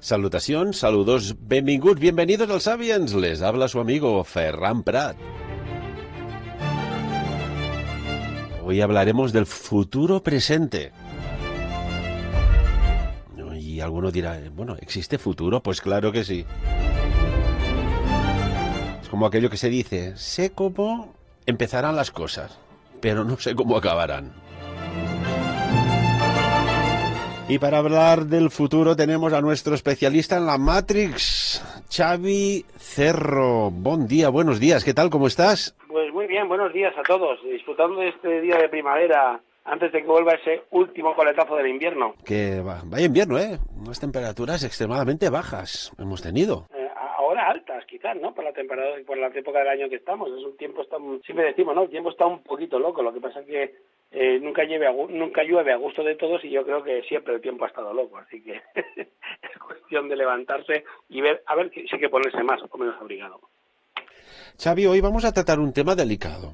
Salutacions, saludos, benvinguts, bienvenidos al Sapiens. Les habla su amigo Ferran Prat. Hoy hablaremos del futuro presente. Y alguno dirá, bueno, ¿existe futuro? Pues claro que sí. Es como aquello que se dice, sé cómo empezarán las cosas, pero no sé cómo acabarán. Y para hablar del futuro tenemos a nuestro especialista en la Matrix, Xavi Cerro. Buen día, buenos días, ¿qué tal? ¿Cómo estás? Pues muy bien, buenos días a todos. Disfrutando de este día de primavera antes de que vuelva ese último coletazo del invierno. Que vaya invierno, ¿eh? Unas temperaturas extremadamente bajas hemos tenido. Ahora altas, quizás, ¿no? Por la temporada, por la época del año que estamos. Es un tiempo, siempre decimos, ¿no? El tiempo está un poquito loco. Lo que pasa es que nunca llueve a gusto de todos y yo creo que siempre el tiempo ha estado loco. Así que es cuestión de levantarse y ver, a ver si hay que ponerse más o menos abrigado. Xavi, hoy vamos a tratar un tema delicado.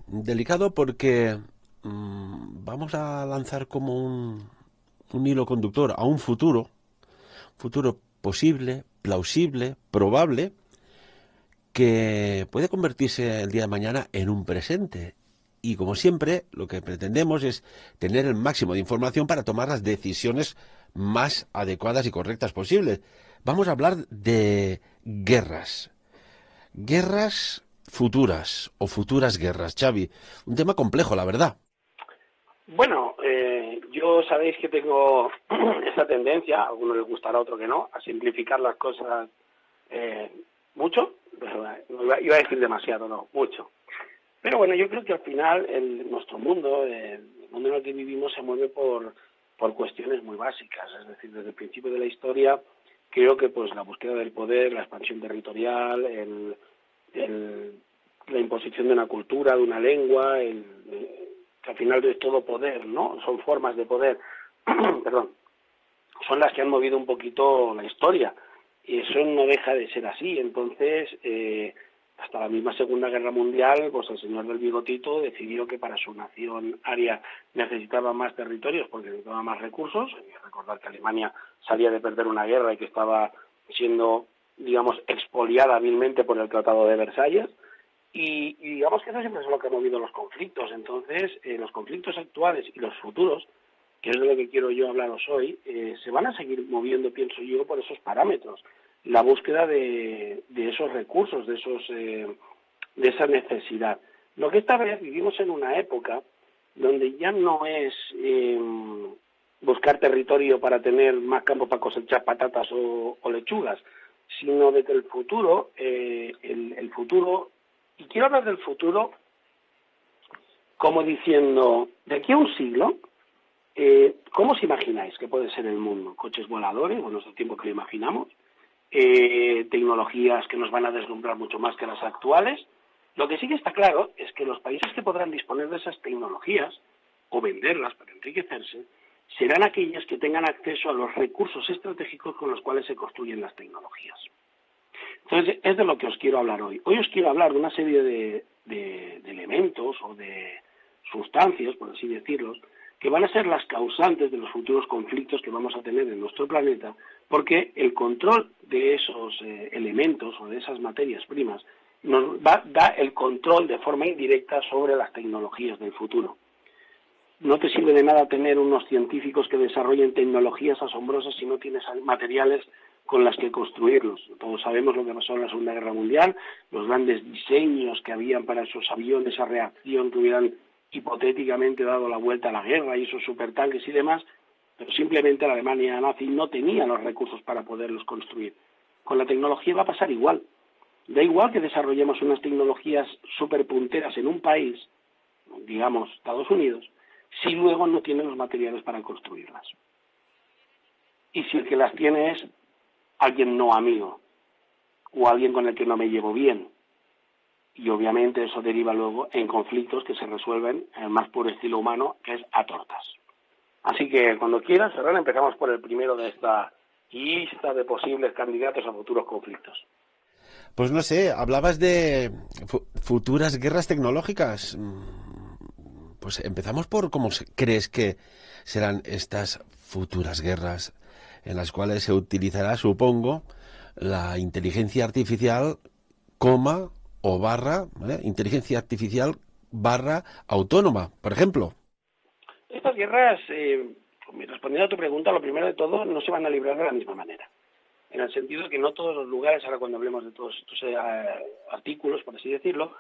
Delicado porque vamos a lanzar como un hilo conductor a un futuro posible, plausible, probable, que puede convertirse el día de mañana en un presente. Y como siempre, lo que pretendemos es tener el máximo de información para tomar las decisiones más adecuadas y correctas posibles. Vamos a hablar de guerras. Guerras futuras o futuras guerras, Xavi. Un tema complejo, la verdad. Bueno, yo sabéis que tengo esa tendencia, a algunos les gustará, a otro que no, a simplificar las cosas mucho. No iba a decir demasiado, no, mucho. Pero bueno, yo creo que al final nuestro mundo, el mundo en el que vivimos, se mueve por cuestiones muy básicas. Es decir, desde el principio de la historia, creo que pues la búsqueda del poder, la expansión territorial, la imposición de una cultura, de una lengua, que al final es todo poder, ¿no? Son formas de poder, perdón, son las que han movido un poquito la historia. Y eso no deja de ser así. Entonces, hasta la misma Segunda Guerra Mundial, pues el señor del bigotito decidió que para su nación aria necesitaba más territorios porque necesitaba más recursos. Hay que recordar que Alemania salía de perder una guerra y que estaba siendo, digamos, expoliada hábilmente por el Tratado de Versalles. Y digamos que eso siempre es lo que ha movido los conflictos. Entonces, los conflictos actuales y los futuros, que es de lo que quiero yo hablaros hoy, se van a seguir moviendo, pienso yo, por esos parámetros. La búsqueda de esos recursos, de esa necesidad. Lo que esta vez vivimos en una época donde ya no es buscar territorio para tener más campo para cosechar patatas o lechugas, sino de que el futuro, el futuro, y quiero hablar del futuro como diciendo, de aquí a un siglo, ¿cómo os imagináis que puede ser el mundo? ¿Coches voladores? Bueno, es el tiempo que lo imaginamos. Tecnologías que nos van a deslumbrar mucho más que las actuales. Lo que sí que está claro es que los países que podrán disponer de esas tecnologías o venderlas para enriquecerse serán aquellas que tengan acceso a los recursos estratégicos con los cuales se construyen las tecnologías. Entonces, es de lo que os quiero hablar hoy. Hoy os quiero hablar de una serie de elementos o de sustancias, por así decirlos, que van a ser las causantes de los futuros conflictos que vamos a tener en nuestro planeta, porque el control de esos elementos o de esas materias primas nos da el control de forma indirecta sobre las tecnologías del futuro. No te sirve de nada tener unos científicos que desarrollen tecnologías asombrosas si no tienes materiales con las que construirlos. Todos sabemos lo que pasó en la Segunda Guerra Mundial, los grandes diseños que habían para esos aviones a reacción que hubieran hipotéticamente dado la vuelta a la guerra y esos supertanques y demás, pero simplemente la Alemania nazi no tenía los recursos para poderlos construir. Con la tecnología va a pasar igual. Da igual que desarrollemos unas tecnologías superpunteras en un país, digamos Estados Unidos, si luego no tiene los materiales para construirlas. Y si el que las tiene es alguien no amigo o alguien con el que no me llevo bien. Y obviamente eso deriva luego en conflictos que se resuelven en el más puro estilo humano, que es a tortas. Así que cuando quieras, Ferran, empezamos por el primero de esta lista de posibles candidatos a futuros conflictos. Pues no sé, hablabas de futuras guerras tecnológicas. Pues empezamos por cómo crees que serán estas futuras guerras en las cuales se utilizará, supongo, la inteligencia artificial, coma o barra, ¿vale? Inteligencia artificial barra autónoma, por ejemplo. Estas guerras, respondiendo a tu pregunta, lo primero de todo, no se van a librar de la misma manera. En el sentido de que no todos los lugares, ahora cuando hablemos de todos estos artículos, por así decirlo,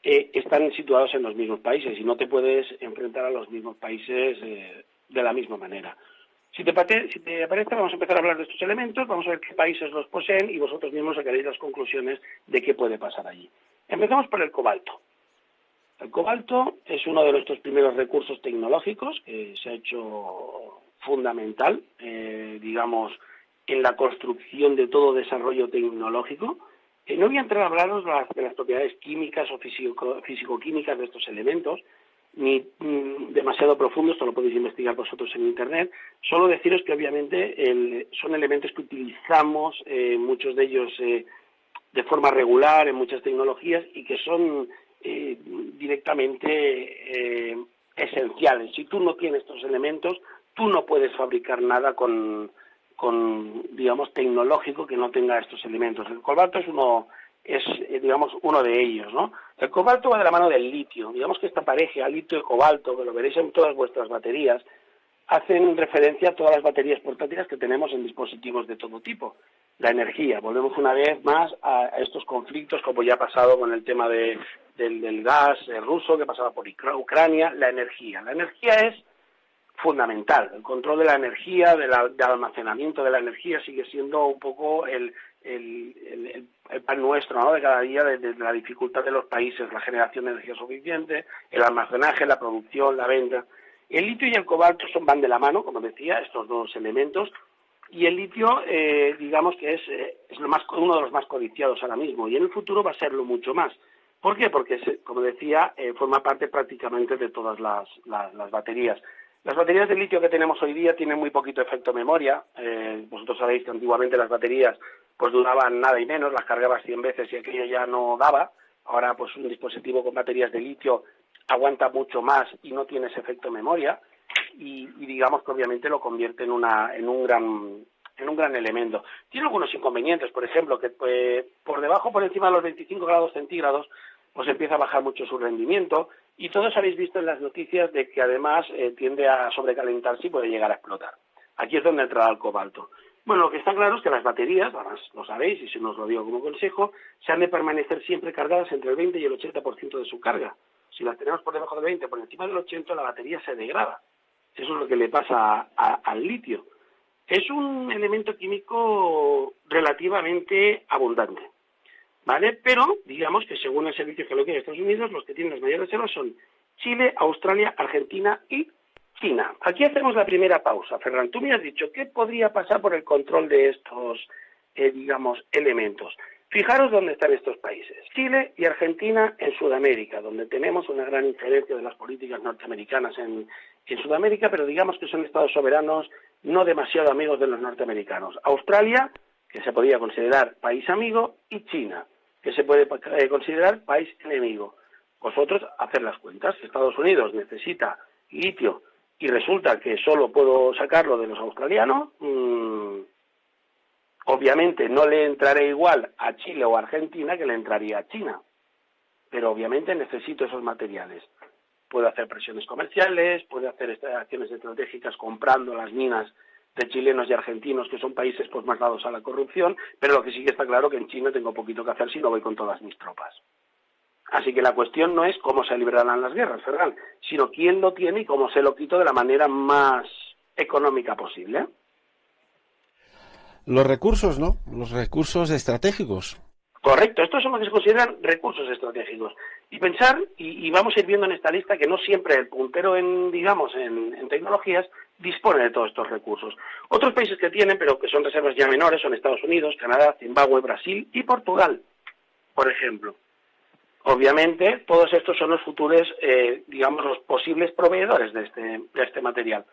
están situados en los mismos países y no te puedes enfrentar a los mismos países de la misma manera. Si te parece, vamos a empezar a hablar de estos elementos, vamos a ver qué países los poseen y vosotros mismos sacaréis las conclusiones de qué puede pasar allí. Empezamos por el cobalto. El cobalto es uno de nuestros primeros recursos tecnológicos que se ha hecho fundamental, digamos, en la construcción de todo desarrollo tecnológico. No voy a entrar a hablaros de las propiedades químicas o físico-químicas de estos elementos, ni demasiado profundo, esto lo podéis investigar vosotros en Internet. Solo deciros que obviamente son elementos que utilizamos, muchos de ellos de forma regular en muchas tecnologías y que son directamente esenciales. Si tú no tienes estos elementos, tú no puedes fabricar nada digamos, tecnológico que no tenga estos elementos. El cobalto digamos, uno de ellos, ¿no? El cobalto va de la mano del litio. Digamos que esta pareja, litio y cobalto, que lo veréis en todas vuestras baterías, hacen referencia a todas las baterías portátiles que tenemos en dispositivos de todo tipo. La energía, volvemos una vez más a estos conflictos, como ya ha pasado con el tema del gas ruso, que pasaba por Ucrania. La energía es fundamental. El control de la energía, del almacenamiento de la energía sigue siendo un poco el pan nuestro, ¿no?, de cada día, de la dificultad de los países, la generación de energía suficiente, el almacenaje, la producción, la venta. El litio y el cobalto van de la mano, como decía, estos dos elementos, y el litio, digamos que es uno de los más codiciados ahora mismo, y en el futuro va a serlo mucho más. ¿Por qué? Porque, como decía, forma parte prácticamente de todas las baterías. Las baterías de litio que tenemos hoy día tienen muy poquito efecto memoria. Vosotros sabéis que antiguamente las baterías pues duraban nada y menos, las cargabas 100 veces y aquello ya no daba. Ahora pues un dispositivo con baterías de litio aguanta mucho más y no tiene ese efecto memoria y digamos que obviamente lo convierte en un gran elemento. Tiene algunos inconvenientes, por ejemplo, que por encima de los 25 grados centígrados pues empieza a bajar mucho su rendimiento y todos habéis visto en las noticias de que además tiende a sobrecalentarse y puede llegar a explotar. Aquí es donde entrará el cobalto. Bueno, lo que está claro es que las baterías, además lo sabéis y si no os lo digo como consejo, se han de permanecer siempre cargadas entre el 20 y el 80% de su carga. Si las tenemos por debajo del 20, por encima del 80, la batería se degrada. Eso es lo que le pasa al litio. Es un elemento químico relativamente abundante, ¿vale? Pero digamos que según el Servicio Geológico de Estados Unidos, los que tienen las mayores reservas son Chile, Australia, Argentina y China. Aquí hacemos la primera pausa. Ferran, tú me has dicho qué podría pasar por el control de estos, digamos, elementos. Fijaros dónde están estos países. Chile y Argentina en Sudamérica, donde tenemos una gran injerencia de las políticas norteamericanas en Sudamérica, pero digamos que son estados soberanos no demasiado amigos de los norteamericanos. Australia, que se podría considerar país amigo, y China, que se puede considerar país enemigo. Vosotros haced las cuentas. Estados Unidos necesita litio y resulta que solo puedo sacarlo de los australianos. Obviamente no le entraré igual a Chile o a Argentina que le entraría a China, pero obviamente necesito esos materiales. Puedo hacer presiones comerciales, puedo hacer acciones estratégicas comprando las minas de chilenos y argentinos, que son países pues más dados a la corrupción, pero lo que sí que está claro que en China tengo poquito que hacer si no voy con todas mis tropas. Así que la cuestión no es cómo se librarán las guerras, Ferran, sino quién lo tiene y cómo se lo quito de la manera más económica posible. Los recursos, ¿no? Los recursos estratégicos. Correcto, estos son los que se consideran recursos estratégicos. Y pensar, y vamos a ir viendo en esta lista que no siempre el puntero en tecnologías dispone de todos estos recursos. Otros países que tienen, pero que son reservas ya menores, son Estados Unidos, Canadá, Zimbabue, Brasil y Portugal, por ejemplo. Obviamente, todos estos son los futuros, los posibles proveedores de este material.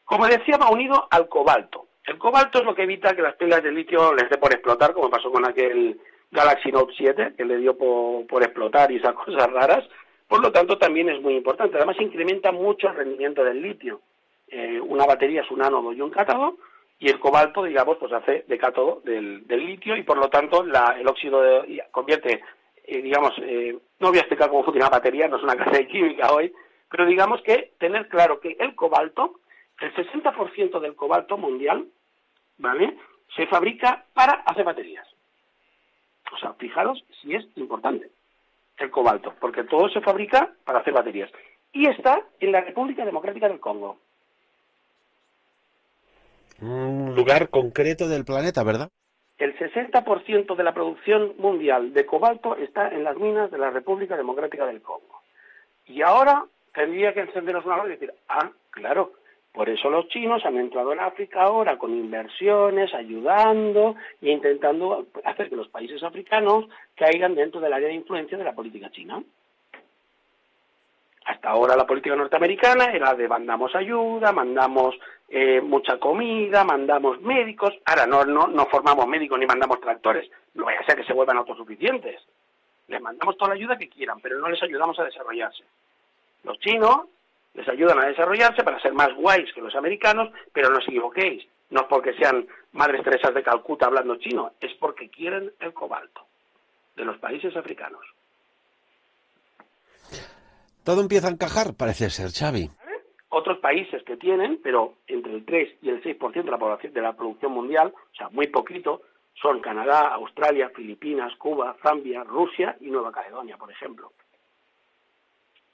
Como decía, va unido al cobalto. El cobalto es lo que evita que las pilas de litio les dé por explotar, como pasó con aquel Galaxy Note 7, que le dio por explotar y esas cosas raras. Por lo tanto, también es muy importante. Además, incrementa mucho el rendimiento del litio. Una batería es un ánodo y un cátodo, y el cobalto, digamos, pues hace de cátodo del litio y por lo tanto el óxido convierte, no voy a explicar cómo funciona la batería, no es una clase de química hoy, pero digamos que tener claro que el cobalto, el 60% del cobalto mundial, ¿vale?, se fabrica para hacer baterías. O sea, fijaros si es importante el cobalto, porque todo se fabrica para hacer baterías. Y está en la República Democrática del Congo. Un lugar concreto del planeta, ¿verdad? El 60% de la producción mundial de cobalto está en las minas de la República Democrática del Congo. Y ahora tendría que encendernos una luz y decir, claro, por eso los chinos han entrado en África ahora con inversiones, ayudando e intentando hacer que los países africanos caigan dentro del área de influencia de la política china. Hasta ahora la política norteamericana era de mandamos ayuda, mandamos mucha comida, mandamos médicos. Ahora no formamos médicos ni mandamos tractores. No vaya a ser que se vuelvan autosuficientes. Les mandamos toda la ayuda que quieran, pero no les ayudamos a desarrollarse. Los chinos les ayudan a desarrollarse para ser más guays que los americanos, pero no os equivoquéis. No es porque sean Madres Teresas de Calcuta hablando chino, es porque quieren el cobalto de los países africanos. Todo empieza a encajar, parece ser, Xavi. Otros países que tienen, pero entre el 3 y el 6% de la población de la producción mundial, o sea, muy poquito, son Canadá, Australia, Filipinas, Cuba, Zambia, Rusia y Nueva Caledonia, por ejemplo.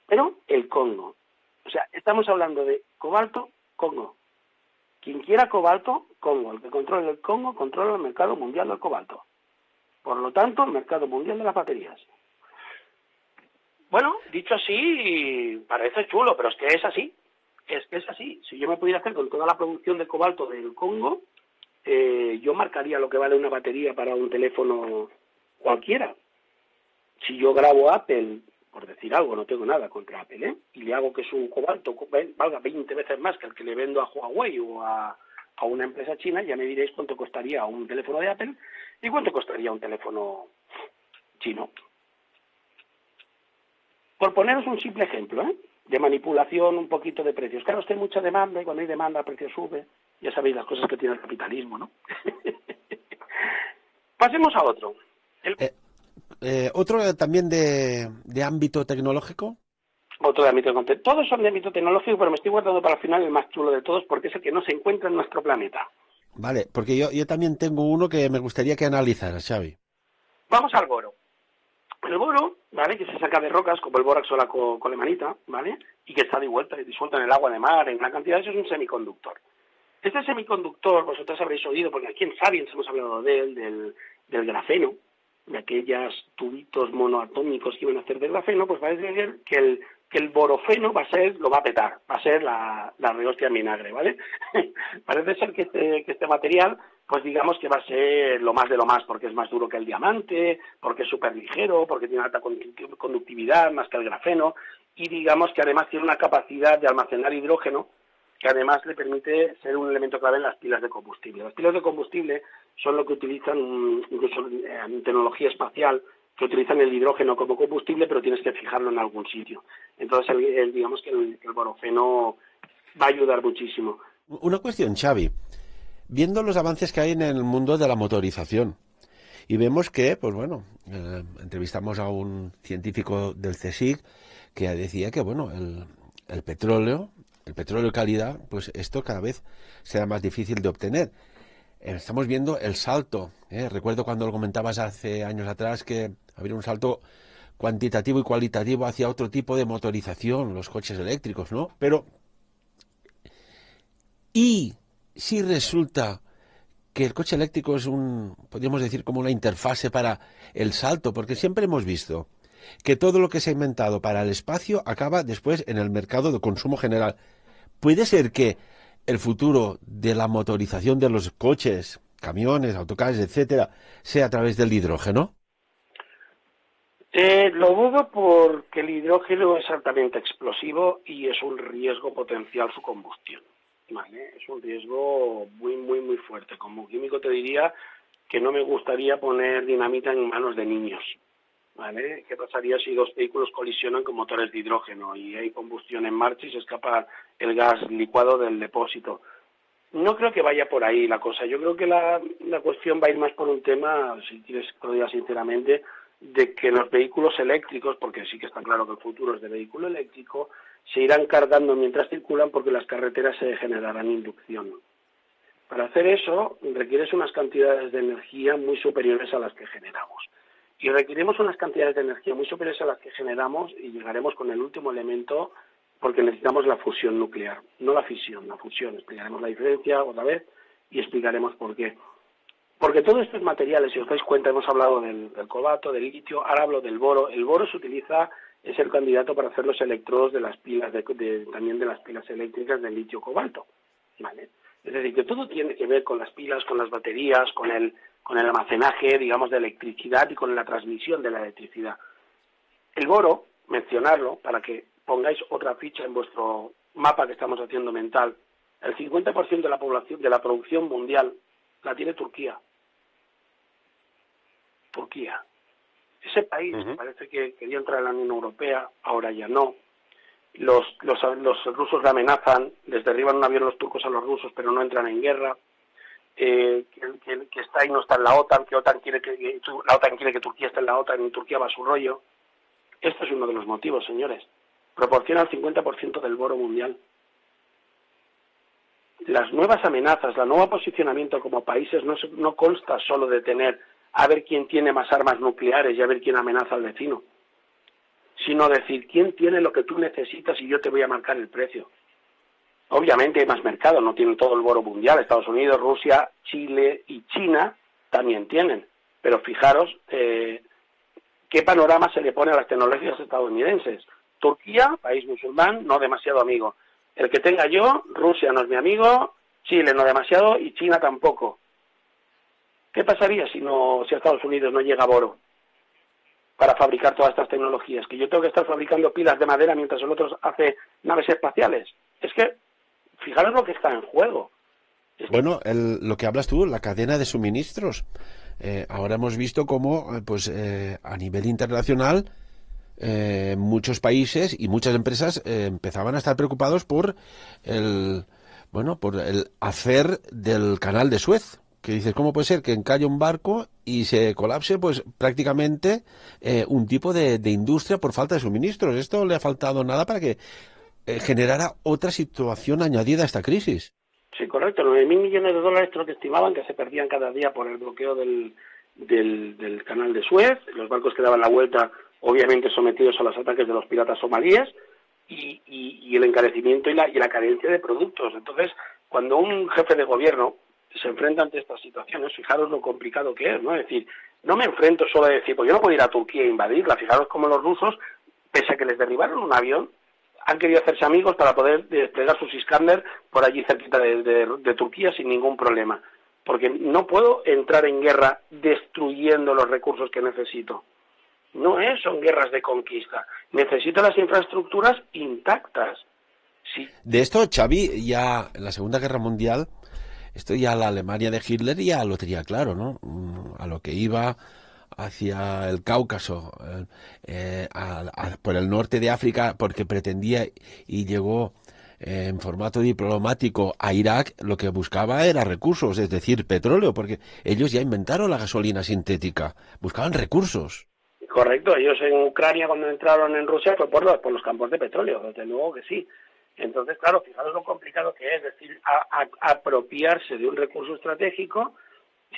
Pero el Congo. O sea, estamos hablando de cobalto, Congo. Quien quiera cobalto, Congo. El que controla el Congo controla el mercado mundial del cobalto. Por lo tanto, el mercado mundial de las baterías. Bueno, dicho así, parece chulo, pero es que es así. Es que es así. Si yo me pudiera hacer con toda la producción de cobalto del Congo, yo marcaría lo que vale una batería para un teléfono cualquiera. Si yo grabo Apple, por decir algo, no tengo nada contra Apple, y le hago que su cobalto valga 20 veces más que el que le vendo a Huawei o a una empresa china, ya me diréis cuánto costaría un teléfono de Apple y cuánto costaría un teléfono chino. Por poneros un simple ejemplo, de manipulación un poquito de precios. Claro, es que hay mucha demanda y cuando hay demanda el precio sube. Ya sabéis las cosas que tiene el capitalismo, ¿no? Pasemos a otro. ¿Otro también de ámbito tecnológico? Otro de ámbito tecnológico. Todos son de ámbito tecnológico, pero me estoy guardando para el final el más chulo de todos porque es el que no se encuentra en nuestro planeta. Vale, porque yo también tengo uno que me gustaría que analizaras, Xavi. Vamos al boro. El boro, ¿vale?, que se saca de rocas, como el bórax o la colemanita, ¿vale?, y que está disuelto en el agua de mar, en una cantidad, eso es un semiconductor. Este semiconductor, vosotros habréis oído, porque aquí en Sapiens hemos hablado de él, del grafeno, de aquellos tubitos monoatómicos que iban a hacer de grafeno, pues parece ser que el borofeno lo va a petar, va a ser la rehostia en vinagre, ¿vale? Parece ser que este material, pues digamos que va a ser lo más de lo más, porque es más duro que el diamante, porque es súper ligero, porque tiene alta conductividad, más que el grafeno, y digamos que además tiene una capacidad de almacenar hidrógeno, que además le permite ser un elemento clave en las pilas de combustible. Las pilas de combustible son lo que utilizan, incluso en tecnología espacial, que utilizan el hidrógeno como combustible, pero tienes que fijarlo en algún sitio. Entonces, digamos que el borofeno va a ayudar muchísimo. Una cuestión, Xavi. Viendo los avances que hay en el mundo de la motorización, y vemos que, pues bueno, entrevistamos a un científico del CSIC que decía que, bueno, el petróleo de calidad, pues esto cada vez será más difícil de obtener. Estamos viendo el salto. Recuerdo cuando lo comentabas hace años atrás que habría un salto cuantitativo y cualitativo hacia otro tipo de motorización, los coches eléctricos, ¿no? Pero, ¿y si resulta que el coche eléctrico es podríamos decir, como una interfase para el salto? Porque siempre hemos visto que todo lo que se ha inventado para el espacio acaba después en el mercado de consumo general. ¿Puede ser que el futuro de la motorización de los coches, camiones, autocares, etcétera, sea a través del hidrógeno? Lo dudo porque el hidrógeno es altamente explosivo y es un riesgo potencial su combustión. ¿Vale? Es un riesgo muy, muy, muy fuerte. Como químico te diría que no me gustaría poner dinamita en manos de niños. ¿Vale? ¿Qué pasaría si dos vehículos colisionan con motores de hidrógeno y hay combustión en marcha y se escapa el gas licuado del depósito? No creo que vaya por ahí la cosa. Yo creo que la cuestión va a ir más por un tema, si quieres que lo diga sinceramente, de que los vehículos eléctricos, porque sí que está claro que el futuro es de vehículo eléctrico, se irán cargando mientras circulan porque las carreteras se generarán inducción. Para hacer eso requieres unas cantidades de energía muy superiores a las que generamos. Y requerimos unas cantidades de energía muy superiores a las que generamos y llegaremos con el último elemento porque necesitamos la fusión nuclear, no la fisión, la fusión. Explicaremos la diferencia otra vez y explicaremos por qué. Porque todos estos materiales, si os dais cuenta, hemos hablado del cobalto, del litio, ahora hablo del boro. El boro se utiliza, es el candidato para hacer los electrodos de las pilas, también de las pilas eléctricas del litio-cobalto. ¿Vale? Es decir, que todo tiene que ver con las pilas, con las baterías, con el almacenaje, digamos, de electricidad y con la transmisión de la electricidad. El boro, mencionarlo, para que pongáis otra ficha en vuestro mapa que estamos haciendo mental, el 50% de la población, de la producción mundial, la tiene Turquía. Turquía. Ese país parece que quería entrar en la Unión Europea, ahora ya no. Los rusos la amenazan, les derriban un avión los turcos a los rusos, pero no entran en guerra. Que está y no está en la OTAN, que la OTAN quiere que Turquía esté en la OTAN y Turquía va a su rollo. Esto es uno de los motivos, señores. Proporciona el 50% del boro mundial. Las nuevas amenazas, el nuevo posicionamiento como países no consta solo de tener a ver quién tiene más armas nucleares y a ver quién amenaza al vecino, sino decir quién tiene lo que tú necesitas y yo te voy a marcar el precio. Obviamente hay más mercado, no tienen todo el boro mundial. Estados Unidos, Rusia, Chile y China también tienen. Pero fijaros qué panorama se le pone a las tecnologías estadounidenses. Turquía, país musulmán, no demasiado amigo. El que tenga yo, Rusia no es mi amigo, Chile no demasiado y China tampoco. ¿Qué pasaría si a Estados Unidos no llega boro para fabricar todas estas tecnologías? Que yo tengo que estar fabricando pilas de madera mientras el otro hace naves espaciales. Es que, fijaros lo que está en juego. Bueno, lo que hablas tú, la cadena de suministros. Ahora hemos visto cómo, a nivel internacional, muchos países y muchas empresas empezaban a estar preocupados por el hacer del canal de Suez. Que dices, ¿cómo puede ser que encalle un barco y se colapse pues prácticamente un tipo de industria por falta de suministros? Esto le ha faltado nada para que generara otra situación añadida a esta crisis. Sí, correcto. 9.000 millones de dólares creo que estimaban que se perdían cada día por el bloqueo del canal de Suez. Los barcos que daban la vuelta, obviamente sometidos a los ataques de los piratas somalíes, y el encarecimiento y la carencia de productos. Entonces, cuando un jefe de gobierno se enfrenta ante estas situaciones, fijaros lo complicado que es, ¿no? Es decir, no me enfrento solo a decir, pues yo no puedo ir a Turquía e invadirla. Fijaros cómo los rusos, pese a que les derribaron un avión, han querido hacerse amigos para poder desplegar sus Iskander por allí cerquita de Turquía sin ningún problema. Porque no puedo entrar en guerra destruyendo los recursos que necesito. No son guerras de conquista. Necesito las infraestructuras intactas. Sí. De esto, Xavi, ya en la Segunda Guerra Mundial, esto ya la Alemania de Hitler ya lo tenía claro, ¿no? A lo que iba hacia el Cáucaso, por el norte de África, porque pretendía y llegó en formato diplomático a Irak, lo que buscaba era recursos, es decir, petróleo, porque ellos ya inventaron la gasolina sintética, buscaban recursos. Correcto, ellos en Ucrania cuando entraron en Rusia fue por los campos de petróleo, desde luego que sí. Entonces, claro, fijaros lo complicado que es decir, apropiarse de un recurso estratégico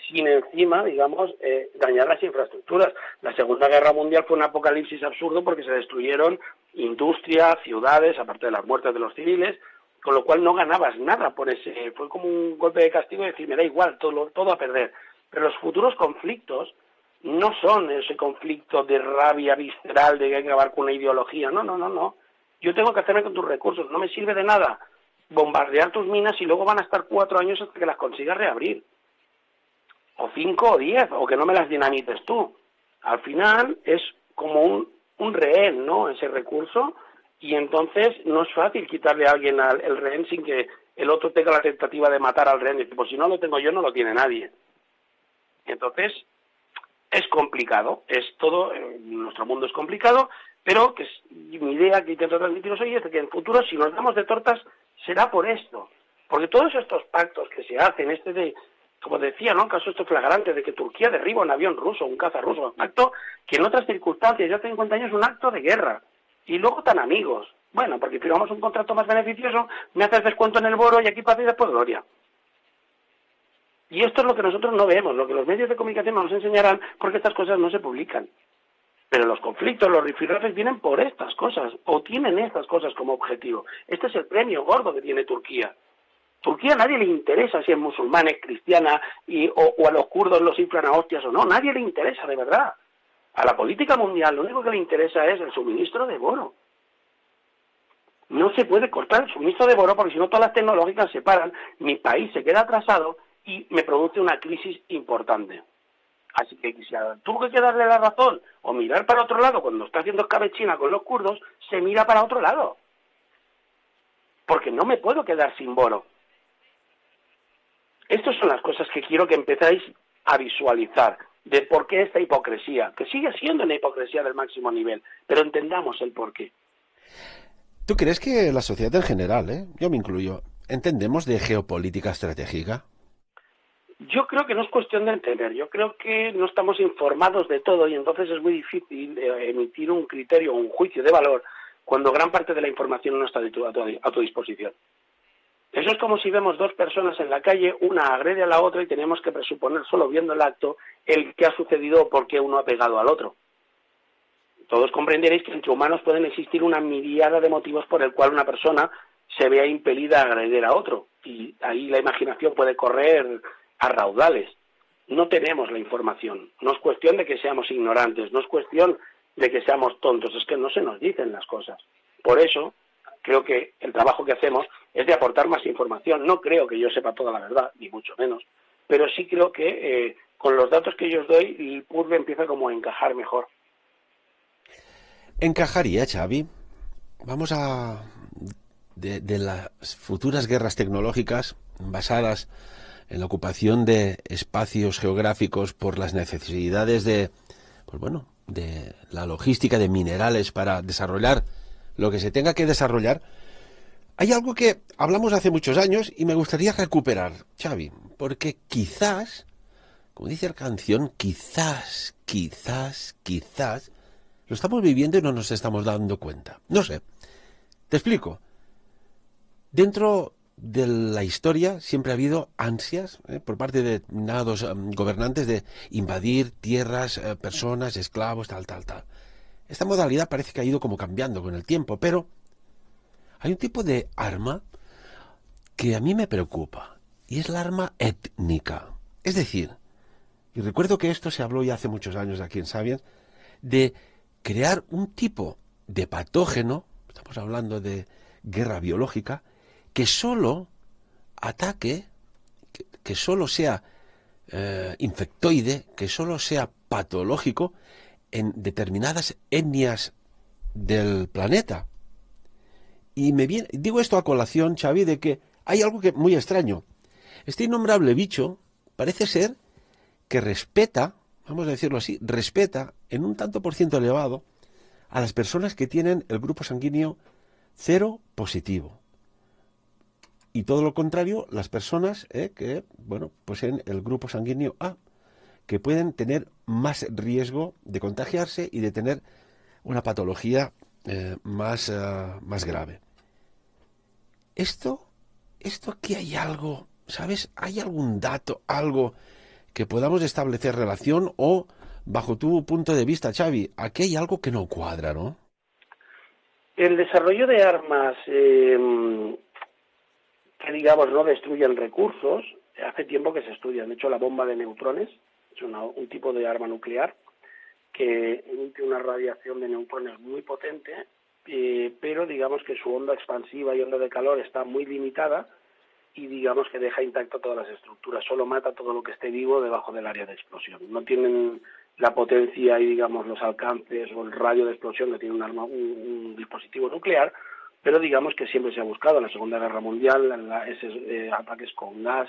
sin encima, digamos, dañar las infraestructuras. La Segunda Guerra Mundial fue un apocalipsis absurdo porque se destruyeron industria, ciudades, aparte de las muertes de los civiles, con lo cual no ganabas nada por ese. Fue como un golpe de castigo y decir, me da igual, todo a perder. Pero los futuros conflictos no son ese conflicto de rabia visceral de que hay que acabar con una ideología. No. Yo tengo que hacerme con tus recursos. No me sirve de nada bombardear tus minas y luego van a estar 4 años hasta que las consigas reabrir. O 5 o 10, o que no me las dinamites tú. Al final es como un rehén, ¿no? Ese recurso, y entonces no es fácil quitarle a alguien el rehén sin que el otro tenga la tentativa de matar al rehén. Pues si no lo tengo yo, no lo tiene nadie. Entonces, es complicado, nuestro mundo es complicado, pero mi idea que intento transmitiros hoy es de que en el futuro, si nos damos de tortas, será por esto. Porque todos estos pactos que se hacen, como decía, ¿no? Un caso esto flagrante de que Turquía derriba un avión ruso, un caza ruso, un pacto que en otras circunstancias, ya hace 50 años, es un acto de guerra. Y luego tan amigos. Bueno, porque firmamos un contrato más beneficioso, me haces descuento en el boro y aquí paz y después gloria. Y esto es lo que nosotros no vemos, lo que los medios de comunicación nos enseñarán, porque estas cosas no se publican. Pero los conflictos, los rifirrafes vienen por estas cosas, o tienen estas cosas como objetivo. Este es el premio gordo que tiene Turquía. Turquía a nadie le interesa si es musulmana, es cristiana, o a los kurdos los inflan a hostias o no. Nadie le interesa, de verdad. A la política mundial lo único que le interesa es el suministro de boro. No se puede cortar el suministro de boro porque si no todas las tecnológicas se paran, mi país se queda atrasado y me produce una crisis importante. Así que si al turco hay que darle la razón o mirar para otro lado cuando está haciendo escabechina con los kurdos, se mira para otro lado. Porque no me puedo quedar sin boro. Estas son las cosas que quiero que empezáis a visualizar de por qué esta hipocresía, que sigue siendo una hipocresía del máximo nivel, pero entendamos el porqué. ¿Tú crees que la sociedad en general, yo me incluyo, entendemos de geopolítica estratégica? Yo creo que no es cuestión de entender, yo creo que no estamos informados de todo y entonces es muy difícil emitir un criterio o un juicio de valor cuando gran parte de la información no está a tu disposición. Eso es como si vemos dos personas en la calle, una agrede a la otra y tenemos que presuponer, solo viendo el acto, el qué ha sucedido o por qué uno ha pegado al otro. Todos comprenderéis que entre humanos pueden existir una miriada de motivos por el cual una persona se vea impelida a agredir a otro. Y ahí la imaginación puede correr a raudales. No tenemos la información. No es cuestión de que seamos ignorantes, no es cuestión de que seamos tontos, es que no se nos dicen las cosas. Por eso, creo que el trabajo que hacemos es de aportar más información. No creo que yo sepa toda la verdad, ni mucho menos, pero sí creo que con los datos que yo os doy, el puzzle empieza como a encajar mejor. Encajaría, Xavi. Vamos a... De las futuras guerras tecnológicas basadas en la ocupación de espacios geográficos por las necesidades de la logística de minerales para desarrollar lo que se tenga que desarrollar, hay algo que hablamos hace muchos años y me gustaría recuperar, Xavi, porque quizás, como dice la canción, quizás, lo estamos viviendo y no nos estamos dando cuenta. No sé, te explico. Dentro de la historia siempre ha habido ansias por parte de determinados gobernantes de invadir tierras, personas, esclavos, tal. Esta modalidad parece que ha ido como cambiando con el tiempo, pero hay un tipo de arma que a mí me preocupa, y es la arma étnica. Es decir, y recuerdo que esto se habló ya hace muchos años aquí en Sapiens, de crear un tipo de patógeno, estamos hablando de guerra biológica, que solo ataque, que solo sea infectoide, que solo sea patológico en determinadas etnias del planeta. Y digo esto a colación, Xavi, de que hay algo que muy extraño. Este innombrable bicho parece ser que respeta, vamos a decirlo así, respeta en un tanto por ciento elevado a las personas que tienen el grupo sanguíneo cero positivo. Y todo lo contrario, las personas que poseen el grupo sanguíneo A, que pueden tener más riesgo de contagiarse y de tener una patología más grave. Esto aquí hay algo, ¿sabes? ¿Hay algún dato, algo que podamos establecer relación o, bajo tu punto de vista, Xavi, aquí hay algo que no cuadra, ¿no? El desarrollo de armas que, digamos, no destruyen recursos, hace tiempo que se estudia. De hecho, la bomba de neutrones es un tipo de arma nuclear que emite una radiación de neutrones muy potente, pero digamos que su onda expansiva y onda de calor está muy limitada y digamos que deja intacto todas las estructuras, solo mata todo lo que esté vivo debajo del área de explosión. No tienen la potencia y digamos los alcances o el radio de explosión que tiene un dispositivo nuclear, pero digamos que siempre se ha buscado en la Segunda Guerra Mundial esos ataques con gas,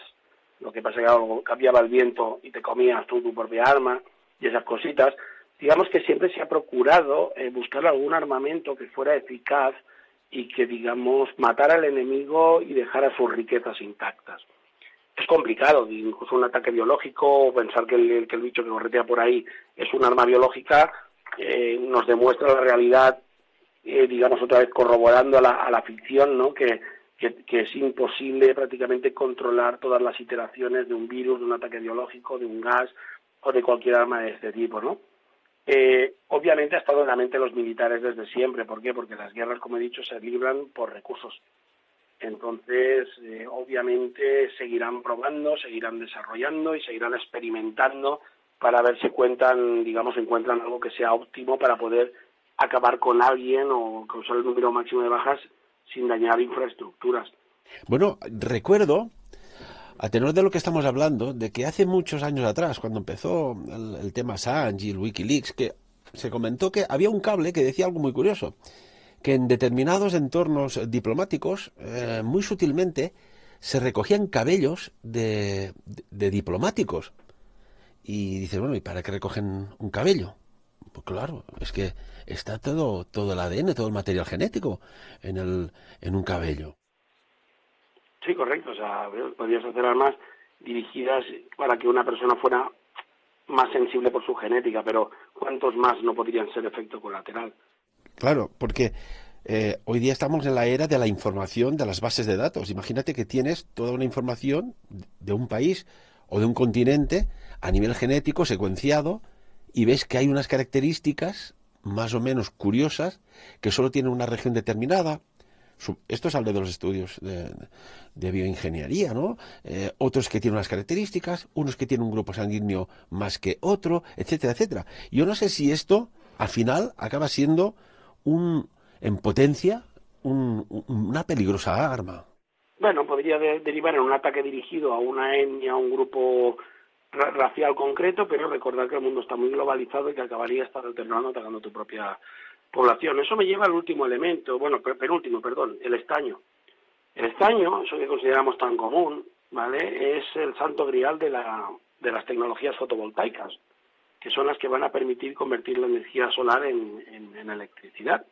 lo que pasa es que cambiaba el viento y te comías tú tu propia arma y esas cositas. Digamos que siempre se ha procurado buscar algún armamento que fuera eficaz y que, digamos, matara al enemigo y dejara sus riquezas intactas. Es complicado, incluso un ataque biológico, pensar que el bicho que corretea por ahí es un arma biológica, nos demuestra la realidad, digamos, otra vez corroborando a la ficción, ¿no? Que es imposible prácticamente controlar todas las iteraciones de un virus, de un ataque biológico, de un gas o de cualquier arma de este tipo, ¿no? Obviamente ha estado en la mente de los militares desde siempre. ¿Por qué? Porque las guerras, como he dicho, se libran por recursos. Entonces, obviamente seguirán probando, seguirán desarrollando y seguirán experimentando para ver si encuentran algo que sea óptimo para poder acabar con alguien o causar el número máximo de bajas sin dañar infraestructuras. Bueno, recuerdo, a tenor de lo que estamos hablando, de que hace muchos años atrás, cuando empezó el tema Assange y el Wikileaks, que se comentó que había un cable que decía algo muy curioso, que en determinados entornos diplomáticos, muy sutilmente, se recogían cabellos de diplomáticos. Y dices, bueno, ¿y para qué recogen un cabello? Pues claro, es que está todo el ADN, todo el material genético en un cabello. Sí, correcto. O sea, podrías hacer armas dirigidas para que una persona fuera más sensible por su genética, pero ¿cuántos más no podrían ser efecto colateral? Claro, porque hoy día estamos en la era de la información de las bases de datos. Imagínate que tienes toda una información de un país o de un continente a nivel genético secuenciado y ves que hay unas características más o menos curiosas que solo tienen una región determinada. Esto sale de los estudios de bioingeniería, ¿no? Otros que tienen unas características, unos que tienen un grupo sanguíneo más que otro, etcétera, etcétera. Yo no sé si esto, al final, acaba siendo en potencia, una peligrosa arma. Bueno, podría derivar en un ataque dirigido a una etnia, a un grupo racial concreto, pero recordar que el mundo está muy globalizado y que acabaría estando atacando tu propia población. Eso me lleva al último elemento, bueno, penúltimo, perdón, el estaño. El estaño, eso que consideramos tan común, ¿vale?, es el santo grial de las tecnologías fotovoltaicas, que son las que van a permitir convertir la energía solar en electricidad.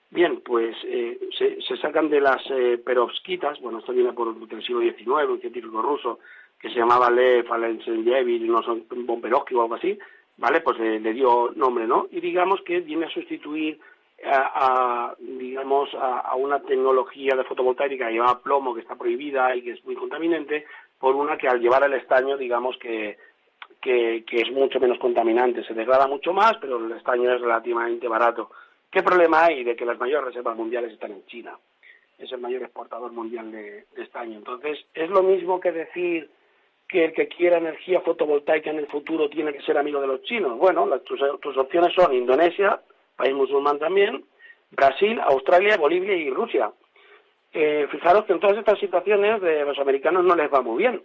Bien, pues se sacan de las perovskitas, bueno, esto viene por el siglo XIX, un científico ruso que se llamaba Lev Alexeyevich, no sé, Bomberovsky o algo así, ¿vale? Pues le dio nombre, ¿no? Y digamos que viene a sustituir a una tecnología de fotovoltaica que lleva plomo, que está prohibida y que es muy contaminante, por una que al llevar el estaño, digamos que es mucho menos contaminante, se degrada mucho más, pero el estaño es relativamente barato. ¿Qué problema hay de que las mayores reservas mundiales están en China? Es el mayor exportador mundial de estaño. Entonces, es lo mismo que decir que el que quiera energía fotovoltaica en el futuro tiene que ser amigo de los chinos. Bueno, tus opciones son Indonesia, país musulmán también, Brasil, Australia, Bolivia y Rusia. Fijaros que en todas estas situaciones de los americanos no les va muy bien.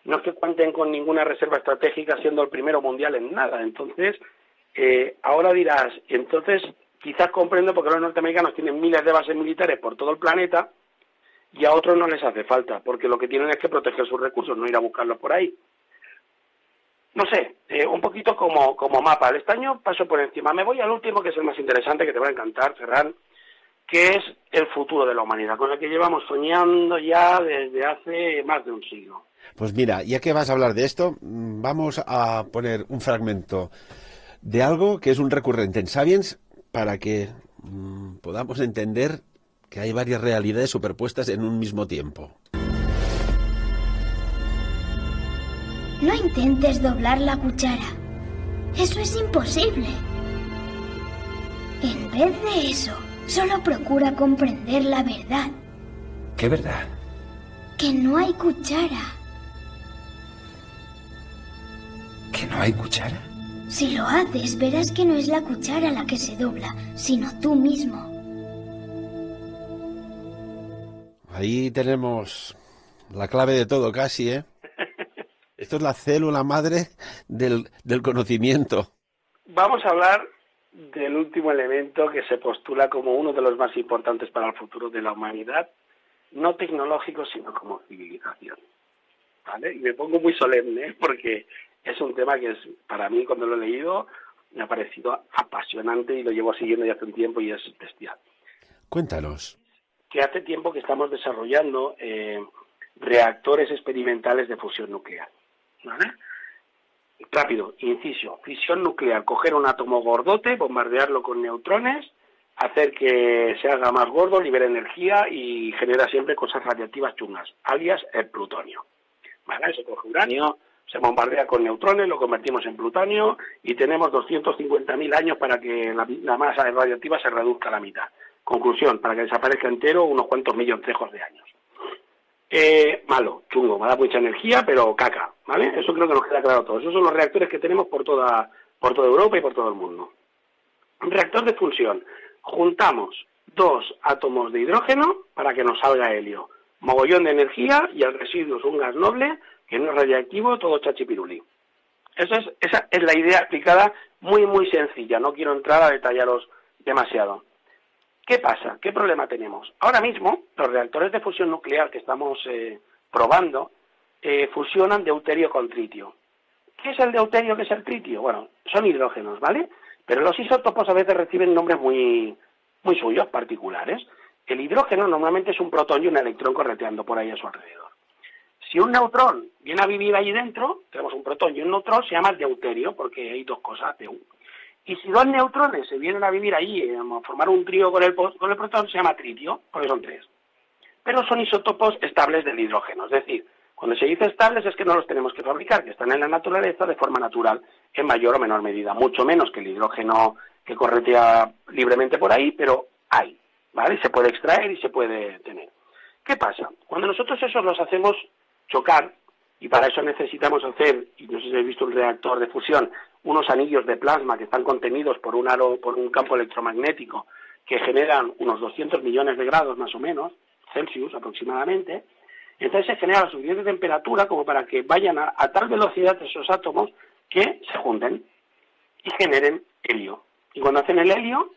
No es que cuenten con ninguna reserva estratégica siendo el primero mundial en nada. Entonces, ahora dirás, entonces quizás comprendo porque los norteamericanos tienen miles de bases militares por todo el planeta y a otros no les hace falta, porque lo que tienen es que proteger sus recursos, no ir a buscarlos por ahí. No sé, un poquito como mapa. El estaño paso por encima. Me voy al último, que es el más interesante, que te va a encantar, Ferran, que es el futuro de la humanidad, con el que llevamos soñando ya desde hace más de un siglo. Pues mira, ya que vas a hablar de esto, vamos a poner un fragmento de algo que es un recurrente en Sapiens para que podamos entender que hay varias realidades superpuestas en un mismo tiempo. No intentes doblar la cuchara. Eso es imposible. En vez de eso, solo procura comprender la verdad. ¿Qué verdad? Que no hay cuchara. ¿Que no hay cuchara? Si lo haces, verás que no es la cuchara la que se dobla, sino tú mismo. Ahí tenemos la clave de todo casi, ¿eh? Esto es la célula madre del conocimiento. Vamos a hablar del último elemento que se postula como uno de los más importantes para el futuro de la humanidad, no tecnológico, sino como civilización. ¿Vale? Y me pongo muy solemne porque es un tema que para mí, cuando lo he leído, me ha parecido apasionante y lo llevo siguiendo ya hace un tiempo y es bestial. Cuéntanos. que hace tiempo que estamos desarrollando reactores experimentales de fusión nuclear. ¿Vale? Rápido, inciso, fisión nuclear, coger un átomo gordote, bombardearlo con neutrones, hacer que se haga más gordo, libera energía y genera siempre cosas radiactivas chungas, alias el plutonio. ¿Vale? Se coge uranio, se bombardea con neutrones, lo convertimos en plutonio y tenemos 250.000 años para que la masa radiactiva se reduzca a la mitad. Conclusión, para que desaparezca entero, unos cuantos milloncejos de años. Malo, chungo, me da mucha energía, pero caca, ¿vale? Eso creo que nos queda claro a todos. Esos son los reactores que tenemos por toda Europa y por todo el mundo. Un reactor de fusión. Juntamos 2 átomos de hidrógeno para que nos salga helio. Mogollón de energía y el residuo es un gas noble que no es radiactivo, todo chachipirulí. Esa es la idea explicada muy, muy sencilla. No quiero entrar a detallaros demasiado. ¿Qué pasa? ¿Qué problema tenemos? Ahora mismo, los reactores de fusión nuclear que estamos probando fusionan deuterio con tritio. ¿Qué es el deuterio? ¿Qué es el tritio? Bueno, son hidrógenos, ¿vale? Pero los isótopos a veces reciben nombres muy, muy suyos, particulares. El hidrógeno normalmente es un protón y un electrón correteando por ahí a su alrededor. Si un neutrón viene a vivir ahí dentro, tenemos un protón y un neutrón, se llama deuterio, porque hay 2 cosas, de y si 2 neutrones se vienen a vivir ahí, a formar un trío con el protón, se llama tritio, porque son 3. Pero son isótopos estables del hidrógeno. Es decir, cuando se dice estables es que no los tenemos que fabricar, que están en la naturaleza de forma natural, en mayor o menor medida. Mucho menos que el hidrógeno que corretea libremente por ahí, pero hay, ¿vale? Y se puede extraer y se puede tener. ¿Qué pasa? Cuando nosotros esos los hacemos chocar, y para eso necesitamos hacer, y no sé si habéis visto un reactor de fusión, unos anillos de plasma que están contenidos por un campo electromagnético que generan unos 200 millones de grados más o menos, Celsius aproximadamente. Entonces se genera la suficiente temperatura como para que vayan a tal velocidad esos átomos que se junten y generen helio. Y cuando hacen el helio,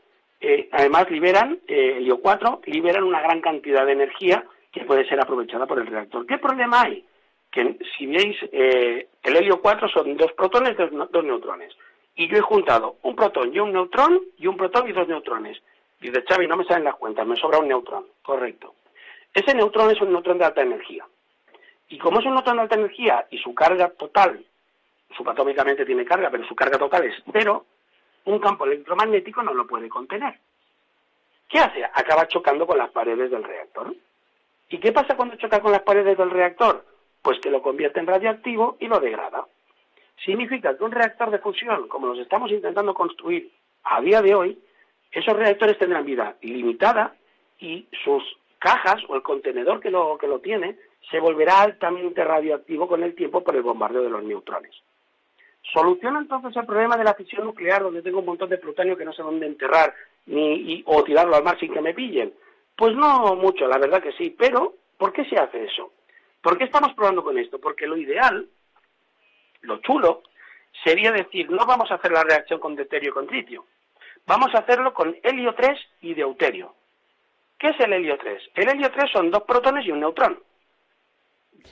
además liberan, helio 4, liberan una gran cantidad de energía que puede ser aprovechada por el reactor. ¿Qué problema hay? Que si veis, el helio 4 son 2 protones y 2 neutrones. Y yo he juntado un protón y un neutrón, y un protón y 2 neutrones. Dice, Xavi, no me salen las cuentas, me sobra un neutrón. Correcto. Ese neutrón es un neutrón de alta energía. Y como es un neutrón de alta energía y su carga total, subatómicamente tiene carga, pero su carga total es 0, un campo electromagnético no lo puede contener. ¿Qué hace? Acaba chocando con las paredes del reactor. ¿Y qué pasa cuando choca con las paredes del reactor? Pues que lo convierte en radioactivo y lo degrada. Significa que un reactor de fusión, como los estamos intentando construir a día de hoy, esos reactores tendrán vida ilimitada y sus cajas o el contenedor que lo tiene se volverá altamente radioactivo con el tiempo por el bombardeo de los neutrones. ¿Soluciona entonces el problema de la fisión nuclear, donde tengo un montón de plutonio que no sé dónde enterrar o tirarlo al mar sin que me pillen? Pues no mucho, la verdad que sí, pero ¿por qué se hace eso? ¿Por qué estamos probando con esto? Porque lo ideal, lo chulo, sería decir, no vamos a hacer la reacción con deuterio y con tritio, vamos a hacerlo con helio 3 y deuterio. ¿Qué es el helio 3? El helio 3 son 2 protones y un neutrón.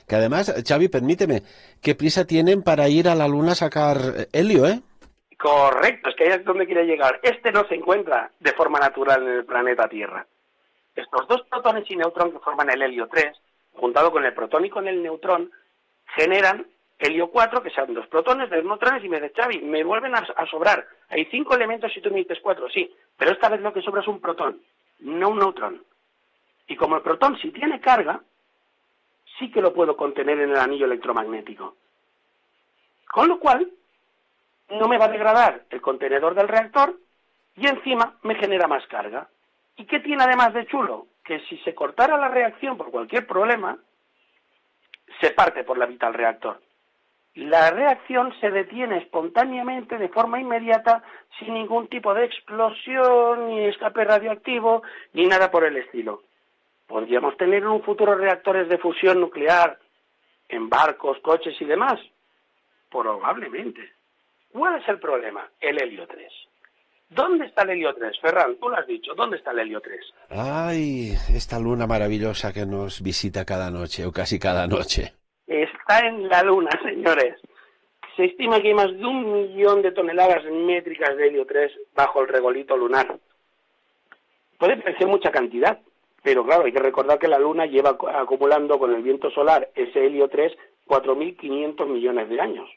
Que además, Xavi, permíteme, ¿qué prisa tienen para ir a la Luna a sacar helio, eh? Correcto, es que ahí es donde quiere llegar. Este no se encuentra de forma natural en el planeta Tierra. Estos 2 protones y neutrón que forman el helio 3, juntado con el protón y con el neutrón, generan helio 4, que son 2 protones, 2 neutrones, y me dice, Xavi, me vuelven a sobrar. Hay 5 elementos y tú me dices 4, sí, pero esta vez lo que sobra es un protón, no un neutrón. Y como el protón sí tiene carga, sí que lo puedo contener en el anillo electromagnético. Con lo cual, no me va a degradar el contenedor del reactor y encima me genera más carga. ¿Y qué tiene además de chulo? Que si se cortara la reacción por cualquier problema, se parte por la mitad el reactor. La reacción se detiene espontáneamente, de forma inmediata, sin ningún tipo de explosión, ni escape radioactivo, ni nada por el estilo. ¿Podríamos tener en un futuro reactores de fusión nuclear en barcos, coches y demás? Probablemente. ¿Cuál es el problema? El helio 3. ¿Dónde está el helio 3? Ferran, tú lo has dicho, ¿dónde está el helio 3? Ay, esta luna maravillosa que nos visita cada noche, o casi cada noche. Está en la Luna, señores. Se estima que hay más de 1 millón de toneladas métricas de helio 3 bajo el regolito lunar. Puede parecer mucha cantidad, Pero claro, hay que recordar que la Luna lleva acumulando con el viento solar ese helio 3 4.500 millones de años.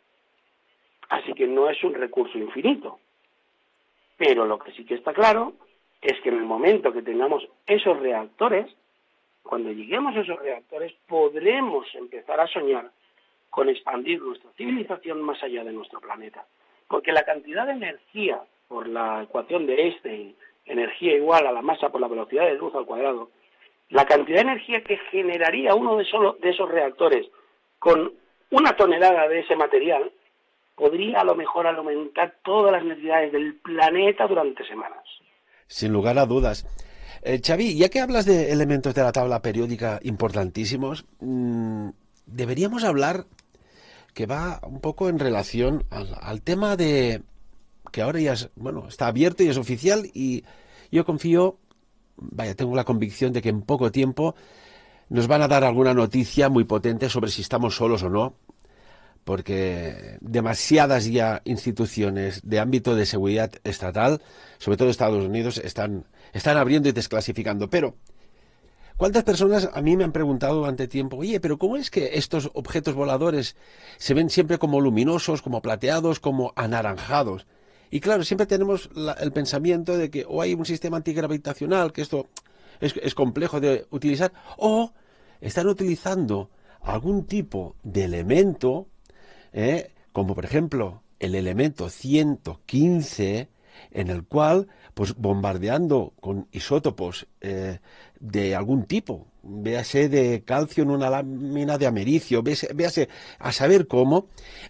Así que no es un recurso infinito. Pero lo que sí que está claro es que en el momento que tengamos esos reactores, cuando lleguemos a esos reactores, podremos empezar a soñar con expandir nuestra civilización más allá de nuestro planeta. Porque la cantidad de energía, por la ecuación de Einstein, energía igual a la masa por la velocidad de luz al cuadrado, la cantidad de energía que generaría uno de esos reactores con una tonelada de ese material, podría a lo mejor aumentar todas las necesidades del planeta durante semanas. Sin lugar a dudas. Xavi, ya que hablas de elementos de la tabla periódica importantísimos, deberíamos hablar, que va un poco en relación al tema de que ahora ya está abierto y es oficial, y yo confío, tengo la convicción de que en poco tiempo nos van a dar alguna noticia muy potente sobre si estamos solos o no, porque demasiadas ya instituciones de ámbito de seguridad estatal, sobre todo Estados Unidos, están abriendo y desclasificando. Pero ¿cuántas personas a mí me han preguntado durante tiempo, oye, pero cómo es que estos objetos voladores se ven siempre como luminosos, como plateados, como anaranjados? Y claro, siempre tenemos el pensamiento de que o hay un sistema antigravitacional, que esto es complejo de utilizar, o están utilizando algún tipo de elemento, como por ejemplo el elemento 115, en el cual, pues bombardeando con isótopos de algún tipo, véase de calcio en una lámina de americio, véase a saber cómo,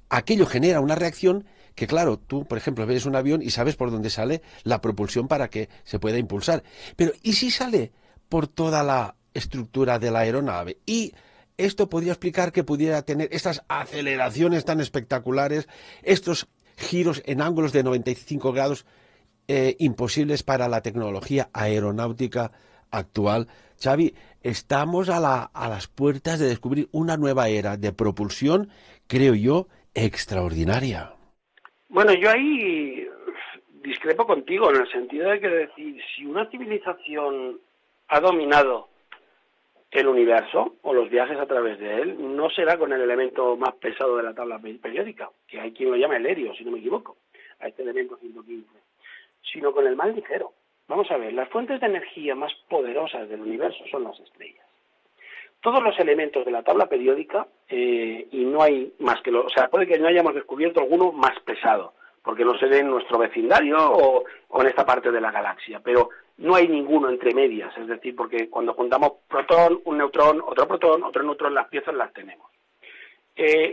aquello genera una reacción que, claro, tú, por ejemplo, ves un avión y sabes por dónde sale la propulsión para que se pueda impulsar. Pero, ¿y si sale por toda la estructura de la aeronave? Y esto podría explicar que pudiera tener estas aceleraciones tan espectaculares, estos giros en ángulos de 95 grados imposibles para la tecnología aeronáutica actual. Xavi, estamos a las puertas de descubrir una nueva era de propulsión, creo yo, extraordinaria. Bueno, yo ahí discrepo contigo en el sentido de que decir, si una civilización ha dominado el universo o los viajes a través de él, no será con el elemento más pesado de la tabla periódica, que hay quien lo llama el helio, si no me equivoco, a este elemento 115, sino con el más ligero. Vamos a ver, las fuentes de energía más poderosas del universo son las estrellas. Todos los elementos de la tabla periódica, y no hay más que puede que no hayamos descubierto alguno más pesado, porque no se ve en nuestro vecindario o en esta parte de la galaxia, pero no hay ninguno entre medias, es decir, porque cuando juntamos protón, un neutrón, otro neutrón, las piezas las tenemos.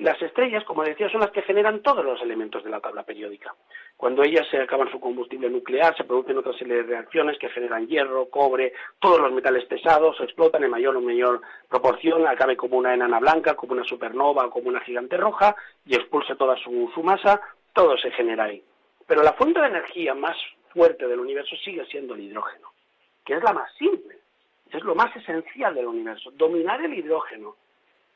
Las estrellas, como decía, son las que generan todos los elementos de la tabla periódica. Cuando ellas se acaban su combustible nuclear, se producen otra serie de reacciones que generan hierro, cobre, todos los metales pesados, explotan en mayor o menor proporción, acabe como una enana blanca, como una supernova o como una gigante roja y expulse toda su masa, todo se genera ahí. Pero la fuente de energía más fuerte del universo sigue siendo el hidrógeno, que es la más simple, es lo más esencial del universo, dominar el hidrógeno.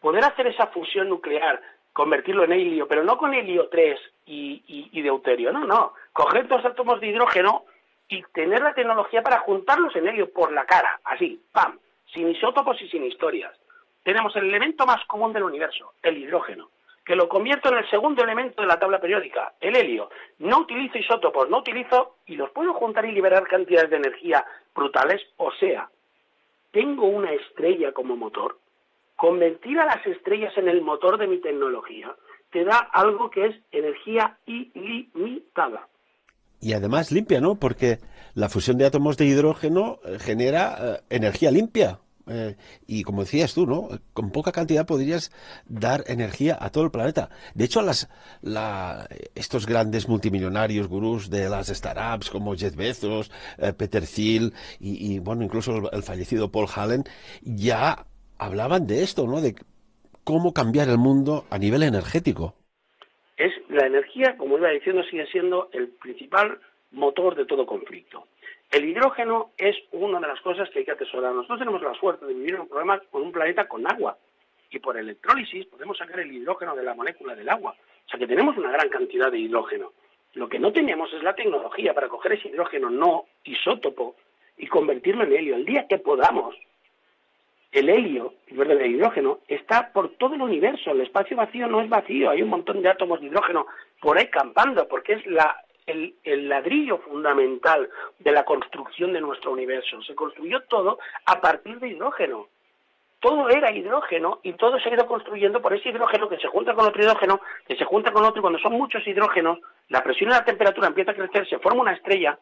Poder hacer esa fusión nuclear, convertirlo en helio, pero no con helio 3 y deuterio, no. Coger dos átomos de hidrógeno y tener la tecnología para juntarlos en helio por la cara, así, ¡pam!, sin isótopos y sin historias. Tenemos el elemento más común del universo, el hidrógeno, que lo convierto en el segundo elemento de la tabla periódica, el helio. No utilizo isótopos, y los puedo juntar y liberar cantidades de energía brutales, o sea, tengo una estrella como motor. Convertir a las estrellas en el motor de mi tecnología te da algo que es energía ilimitada. Y además limpia, ¿no? Porque la fusión de átomos de hidrógeno genera energía limpia. Y como decías tú, ¿no? Con poca cantidad podrías dar energía a todo el planeta. De hecho, estos grandes multimillonarios gurús de las startups como Jeff Bezos, Peter Thiel y bueno, incluso el fallecido Paul Allen, ya hablaban de esto, ¿no? De cómo cambiar el mundo a nivel energético. Es la energía, como iba diciendo, sigue siendo el principal motor de todo conflicto. El hidrógeno es una de las cosas que hay que atesorar. Nosotros tenemos la suerte de vivir en un planeta con agua, y por electrólisis podemos sacar el hidrógeno de la molécula del agua. O sea que tenemos una gran cantidad de hidrógeno. Lo que no tenemos es la tecnología para coger ese hidrógeno no isótopo y convertirlo en helio. El día que podamos, el helio, el hidrógeno, está por todo el universo. El espacio vacío no es vacío, hay un montón de átomos de hidrógeno por ahí campando, porque es el ladrillo fundamental de la construcción de nuestro universo. Se construyó todo a partir de hidrógeno. Todo era hidrógeno y todo se ha ido construyendo por ese hidrógeno que se junta con otro hidrógeno, que se junta con otro, y cuando son muchos hidrógenos, la presión y la temperatura empieza a crecer, se forma una estrella,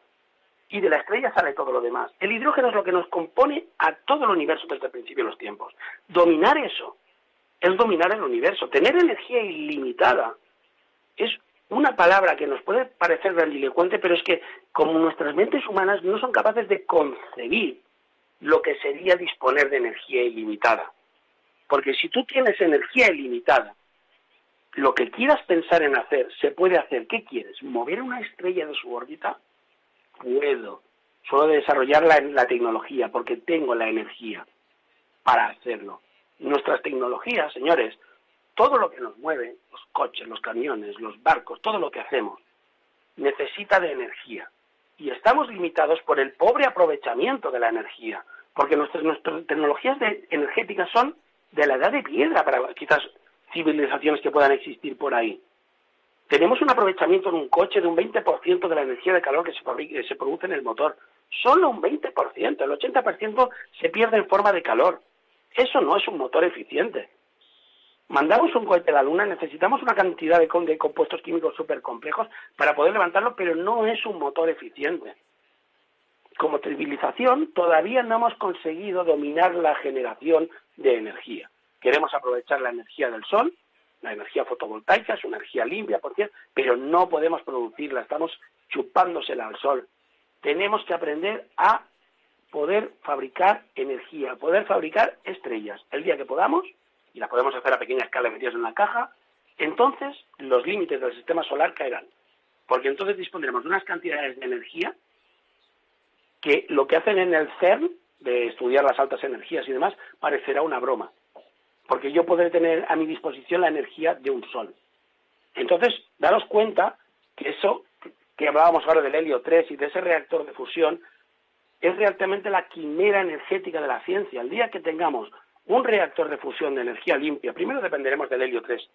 y de la estrella sale todo lo demás. El hidrógeno es lo que nos compone a todo el universo desde el principio de los tiempos. Dominar eso es dominar el universo. Tener energía ilimitada es una palabra que nos puede parecer grandilocuente, pero es que como nuestras mentes humanas no son capaces de concebir lo que sería disponer de energía ilimitada. Porque si tú tienes energía ilimitada, lo que quieras pensar en hacer, se puede hacer. ¿Qué quieres? ¿Mover una estrella de su órbita? Puedo. Solo desarrollar la tecnología, porque tengo la energía para hacerlo. Nuestras tecnologías, señores, todo lo que nos mueve, los coches, los camiones, los barcos, todo lo que hacemos, necesita de energía. Y estamos limitados por el pobre aprovechamiento de la energía, porque nuestras tecnologías energéticas son de la edad de piedra para quizás civilizaciones que puedan existir por ahí. Tenemos un aprovechamiento en un coche de un 20% de la energía de calor que se produce en el motor. Solo un 20%, el 80% se pierde en forma de calor. Eso no es un motor eficiente. Mandamos un cohete a la Luna, necesitamos una cantidad de compuestos químicos súper complejos para poder levantarlo, pero no es un motor eficiente. Como civilización, todavía no hemos conseguido dominar la generación de energía. Queremos aprovechar la energía del sol, la energía fotovoltaica, es una energía limpia, por cierto, pero no podemos producirla, estamos chupándosela al sol. Tenemos que aprender a poder fabricar energía, poder fabricar estrellas. El día que podamos, y las podemos hacer a pequeña escala metidas en una caja, entonces los límites del sistema solar caerán. Porque entonces dispondremos de unas cantidades de energía que lo que hacen en el CERN, de estudiar las altas energías y demás, parecerá una broma. Porque yo podré tener a mi disposición la energía de un sol. Entonces, daros cuenta que eso, que hablábamos ahora del helio 3 y de ese reactor de fusión, es realmente la quimera energética de la ciencia. El día que tengamos un reactor de fusión de energía limpia, primero dependeremos del helio 3.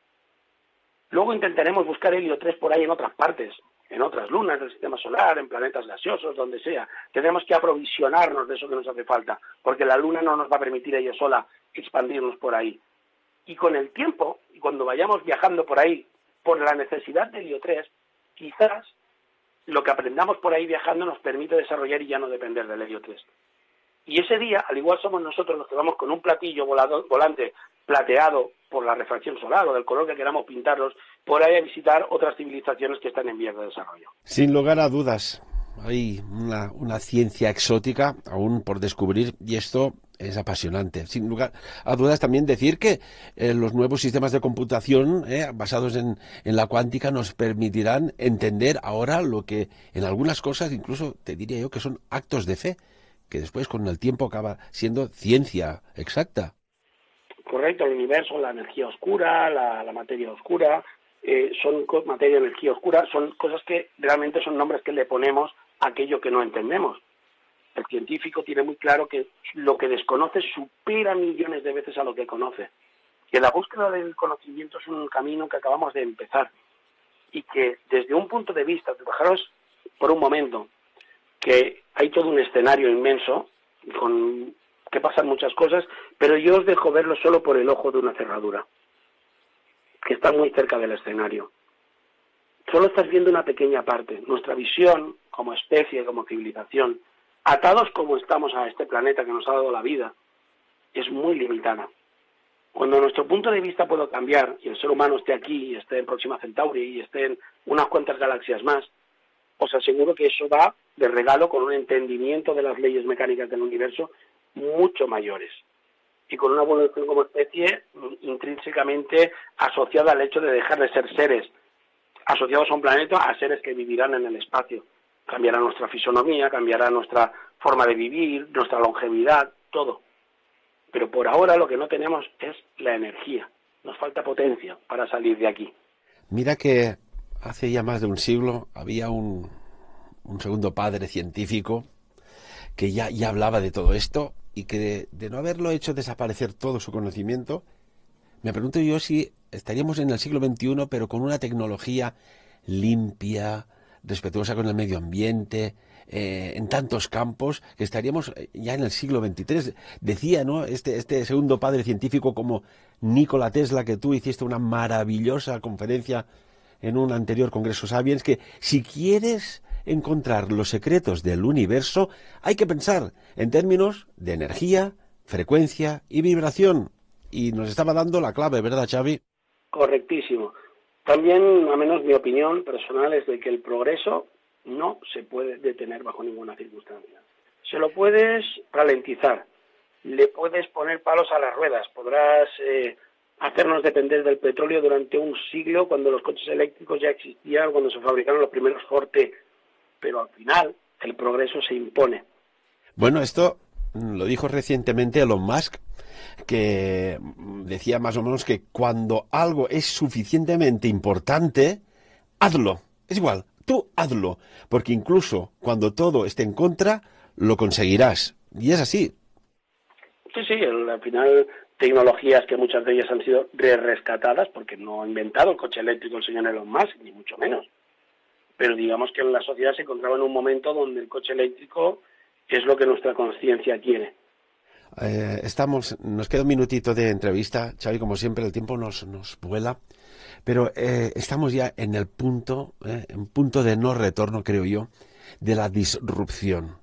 Luego intentaremos buscar helio 3 por ahí en otras partes, en otras lunas del sistema solar, en planetas gaseosos, donde sea. Tendremos que aprovisionarnos de eso que nos hace falta, porque la luna no nos va a permitir ella sola expandirnos por ahí. Y con el tiempo, y cuando vayamos viajando por ahí, por la necesidad de helio 3, quizás lo que aprendamos por ahí viajando nos permite desarrollar y ya no depender del helio 3. Y ese día, al igual somos nosotros los que vamos con un platillo volante plateado por la refracción solar o del color que queramos pintarlos, por ahí a visitar otras civilizaciones que están en vías de desarrollo. Sin lugar a dudas, hay una ciencia exótica aún por descubrir y esto es apasionante. Sin lugar a dudas también decir que los nuevos sistemas de computación basados en la cuántica nos permitirán entender ahora lo que en algunas cosas incluso te diría yo que son actos de fe, que después con el tiempo acaba siendo ciencia exacta. Correcto, el universo, la energía oscura, la materia oscura, son materia y energía oscura, son cosas que realmente son nombres que le ponemos a aquello que no entendemos. El científico tiene muy claro que lo que desconoce supera millones de veces a lo que conoce. Que la búsqueda del conocimiento es un camino que acabamos de empezar y que desde un punto de vista, fijaros por un momento, que hay todo un escenario inmenso con que pasan muchas cosas, pero yo os dejo verlo solo por el ojo de una cerradura, que está muy cerca del escenario. Solo estás viendo una pequeña parte. Nuestra visión como especie, como civilización, atados como estamos a este planeta que nos ha dado la vida, es muy limitada. Cuando nuestro punto de vista puede cambiar y el ser humano esté aquí y esté en Próxima Centauri y esté en unas cuantas galaxias más, os aseguro que eso va de regalo con un entendimiento de las leyes mecánicas del universo mucho mayores y con una evolución como especie intrínsecamente asociada al hecho de dejar de ser seres asociados a un planeta a seres que vivirán en el espacio. Cambiará nuestra fisonomía, cambiará nuestra forma de vivir, nuestra longevidad, todo. Pero por ahora lo que no tenemos es la energía. Nos falta potencia para salir de aquí. Mira que hace ya más de un siglo había un segundo padre científico que ya hablaba de todo esto y que de no haberlo hecho desaparecer todo su conocimiento, me pregunto yo si estaríamos en el siglo XXI, pero con una tecnología limpia, respetuosa con el medio ambiente, en tantos campos, que estaríamos ya en el siglo XXIII. Decía, ¿no?, este segundo padre científico como Nikola Tesla, que tú hiciste una maravillosa conferencia en un anterior Congreso Sapiens, que si quieres encontrar los secretos del universo, hay que pensar en términos de energía, frecuencia y vibración. Y nos estaba dando la clave, ¿verdad, Xavi? Correctísimo. También, a menos mi opinión personal, es de que el progreso no se puede detener bajo ninguna circunstancia. Se lo puedes ralentizar, le puedes poner palos a las ruedas, podrás hacernos depender del petróleo durante un siglo cuando los coches eléctricos ya existían, cuando se fabricaron los primeros Forte, pero al final el progreso se impone. Bueno, esto lo dijo recientemente Elon Musk, que decía más o menos que cuando algo es suficientemente importante, hazlo. Es igual, tú hazlo, porque incluso cuando todo esté en contra, lo conseguirás. Y es así. Sí, al final tecnologías que muchas de ellas han sido rescatadas, porque no ha inventado el coche eléctrico el señor Elon Musk, ni mucho menos. Pero digamos que la sociedad se encontraba en un momento donde el coche eléctrico es lo que nuestra conciencia quiere. Nos queda un minutito de entrevista, Xavi, como siempre el tiempo nos vuela, pero estamos ya en el punto de no retorno, creo yo, de la disrupción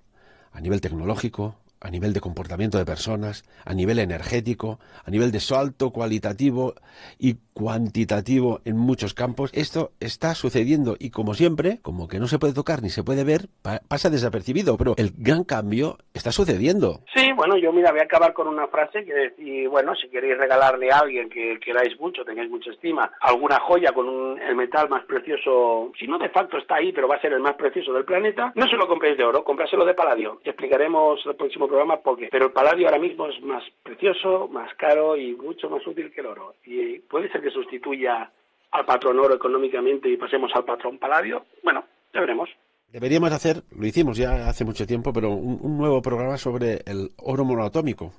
a nivel tecnológico, a nivel de comportamiento de personas, a nivel energético, a nivel de salto cualitativo y cuantitativo en muchos campos. Esto está sucediendo y, como siempre, como que no se puede tocar ni se puede ver, pasa desapercibido, pero el gran cambio está sucediendo. Sí, bueno, yo voy a acabar con una frase que decir, bueno, si queréis regalarle a alguien que queráis mucho, tengáis mucha estima, alguna joya con el metal más precioso, si no de facto está ahí, pero va a ser el más precioso del planeta, no se lo compréis de oro, compráselo de paladio. Y explicaremos el próximo programa por qué. Pero el paladio ahora mismo es más precioso, más caro y mucho más útil que el oro. Y puede ser que sustituya al patrón oro económicamente y pasemos al patrón paladio. Bueno, ya veremos. Deberíamos hacer, lo hicimos ya hace mucho tiempo, pero un nuevo programa sobre el oro monoatómico,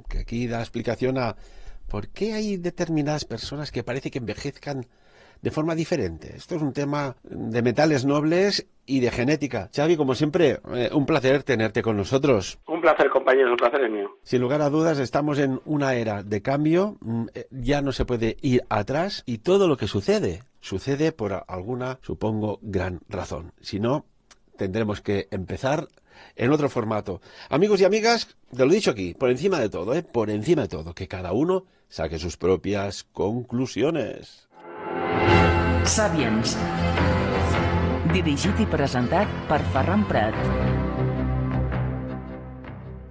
que aquí da explicación a por qué hay determinadas personas que parece que envejezcan de forma diferente. Esto es un tema de metales nobles y de genética. Xavi, como siempre, un placer tenerte con nosotros. Un placer, compañero, un placer es mío. Sin lugar a dudas, estamos en una era de cambio, ya no se puede ir atrás y todo lo que sucede por alguna, supongo, gran razón. Si no, tendremos que empezar en otro formato. Amigos y amigas, te lo he dicho aquí, por encima de todo, por encima de todo, que cada uno saque sus propias conclusiones. Sapiens. Dirigit i presentat per Ferran Prat.